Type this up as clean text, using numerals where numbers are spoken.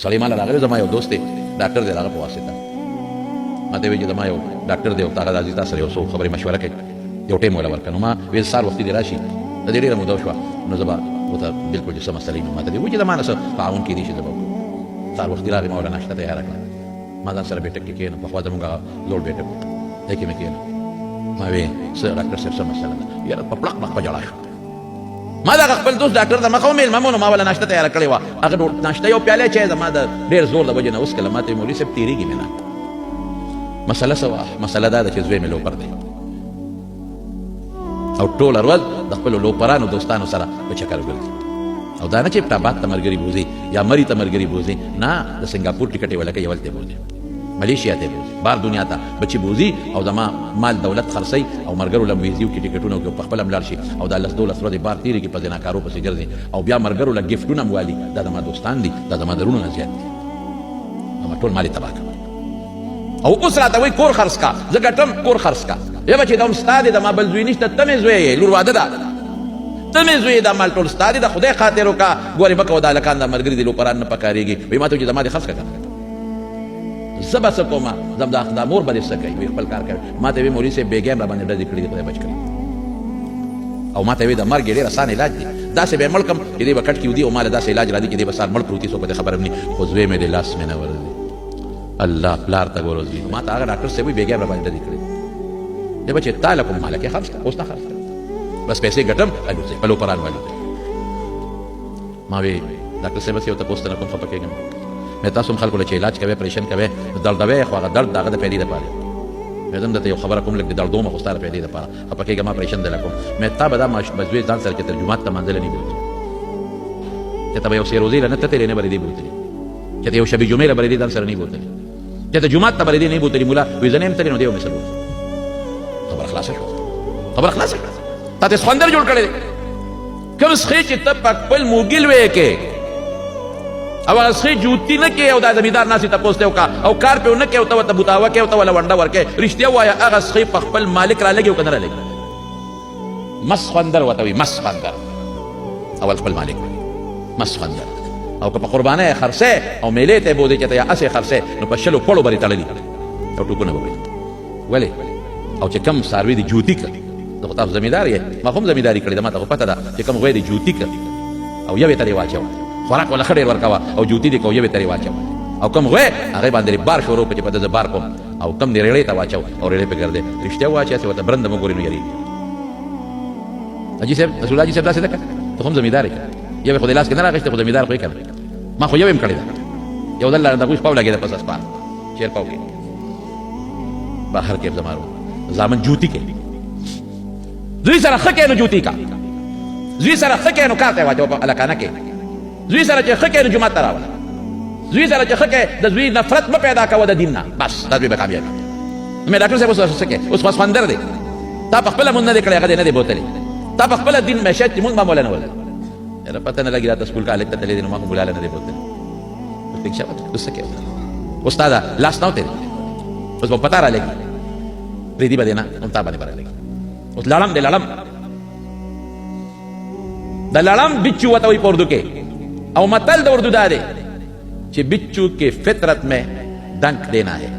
سړی مال راغلی زما یو دوست دی ډاکټر دی هغه په واسطه ماته وایي چې زما یو ډاکټر دی او هغه راځي تا سره یو څو خبرې مشوره کوي یو ټایم ولا ورکړه نو ما ویل سهار وختي دې راشي د دې ډېره موده وشوه نو زه به ورته بلکل چې څه مسله وي نو ماته دې وایي چې زما نه څه تعاون کېدی شي زه به وکړم سهار وختي راغی ما ورته ناشته تیاره کړه ما ځان سره بیټک کې کښېنم پخوا زموږ هغه لوړ بیټک دی کې مې کښېنم ما ویې څه ډاکټر صاحب څه مسله ده یاره په پړق پړق په ژړا شو ما دا خپل دوست ډاکټر ته مخه ومېل مامونو ما ولا ناشته تیاره کړې وه هغه ناشته یو پیاله چای زما د ډېر زور د وجې نه اوس کله ما ته مولوي صاحب تېرېږي مې نه مسله څه وه مسله دا ده چې زوی مې لوپر دی او ټوله ورځ د خپلو لوپرانو دوستانو سره په چکر ګرځي او دا نه چې ابټاباد ته ملګري بوځي یا مري ته ملګري بوځي نه د سنګاپور ټکټ یې ولکه یول ته بوځي ملیشیا ته بوځي بار دنیا ته بچي بوځي او زما مال دولت خرڅوي او ملګرو له ویزیو کې ټکټونه په خپله هم لاړ شي او دا 10-12 ورځې بار تېرې کړي په زناکارو پسې ګرځي او بیا ملګرو له ګفټونه هم والي دا زما دوستان دي دا زما درونه نه زیات دي زما ټول مال یې تباه کړ او اوس راته وایي کور خرڅ کا زه ګټم کور خرڅ کا یا بچې دا هم ستا دی زما بل زوی نشته ته مې زوی یې لور واده ده ته مې زوی دا مال ټول ستا دی د خدای خاطر وکړه ګورې مه کوه دا هلکان دا ملګري دي لوپران نه پکارېږي وایي ما ته وایي چې زما دې خرڅ کړه زه به څه کومه زم دا مور به دې څه کوي وایي خپل کار کوي ما ته وایي مولوي صاحب بېګیم را باندې ډزې کړي دي خدای بچ کړي او ما ته وایي د مرګ ډېر اسان علاج دی داسې به یې مړ کړم چې دی به کټ کې ودي او ما له داسې علاج را دي چې دی به سهار مړ پروت وي څوک به خبر هم نه خو زوی مې د لاس مې نه ورځي الله پلار ته ګوره زوی ما ته هغه ډاکټر صاحب وایي بېګیم را باندې ډزې کړي دی بچې تا له کوم مالک یې خرڅ کړه اوس نه خرڅ کړه بس پیسې ګټم الوځي په لوپران والوځي ما وی ډاکټر صاحب څه یو تپوس ته نه کوم خفه کېږم مې تاسو هم خلکو له چې علاج کوئ اپریشن کوئ دردوئ خو هغه درد د هغه د پیدې دپاره مې زه هم درته یو خبره کوم لږ د دردومه خو ستا د پیدې دپاره خفه کېږم اپریشن دله کوم مې تا به دا بزوی ځان سره چې تر جومات ته منزله نه بوتلي چې ته به یو سیروزې له نه تتلې نه به دې بوتلي چې ته یو شبي جمعې له به دې ځان سره نه بوتلي چې ته جومات ته به دې نه بوتلي مولا وایي زه نه یم تللی نو دی به مې سره بوتلي خبره خلاصه شوه خبره خلاصه شوه تا ته سخوندر جوړ کړی دی کوم سخی چې ته په خپل موږي لوی کې او هغه سخی جوتي نه کې او دا زمیندار ناسې تپوس ته وکړه او کار پې ونه کې او ته ورته بوتاوه کې او ته وله ونډه ورکې رښتیا ووایه هغه سخی په خپل مالک رالګي او که نه رالګي مس خوندر ورته وایي مس خوندر اول خپل مالک مس خوندر او که په قربانۍ یې خرڅې او میلې ته یې بوځې چې ته یا اسې خرڅې نو په 10 پړو به یې تړلي او ټوپونه به وي ولې او چې کم څاروي دي جوتي کړي زه خو تاسو زمیندار یې ما خو هم زمینداري کړې ده ما ته خو پته ده چې کم غوی دي جوتي کړي او یو یې ترې واچوه خوراک ولا ښه ډېر ورکوه او جوتي دې کو یو یې ترې واچوه او کم غوی هغې باندې بار شروع کړه چې په ده زه بار کوم او کم دې ریړۍ ته واچو او ریړۍ پې ګرځې رښتیا ووایه چې هسې ورته برنده مه ګورې نو یېرېږي حاجي صاحب رسول حاجي صاحب داسې ده که ته خو هم زمیندار یې که یو یې خو دې لاس کې نه راغېشته خو زمیندار خو یې که نه ما خو یو یم کړې ده یو ځل د هغوی شپه ولګېده پس اسپان چیر پاو کې بهر کې زما زامن جوتي کې زوی سره ښه کې نو جوتي کا زوی سره ښه کې نو کار ته یې واچوه په هلکانه کې زوی سره چې ښه کې نو جومات ته راوله زوی سره چې ښه کې د زوی نفرت مه پیدا کوه د دین نه بس دا زوی به کامیابي نو مې ډاکټر صاحب اوس څه کې اوس خوندر دی تا په خپله مونځ نه دی کړی هغه دې نه دی بوتلی تا په خپله دین معیشت چې مونځ ما مولا نه ولل یاره پته نه لګي راته سکول کالج ته تللی دی نو ما خو مولا نه دی بوتلی ټیک شه اوس څه کې اوس تا دا لاس نه وتلی اوس به پته رالګي پرېدي به دې نه هم تا باندې به رالګي اوس لړم دی لړم د لړم بچو ورته وایي په اردو کې او متل د اردو دا دی چې بچو کے فطرت میں ڈنک دینا ہے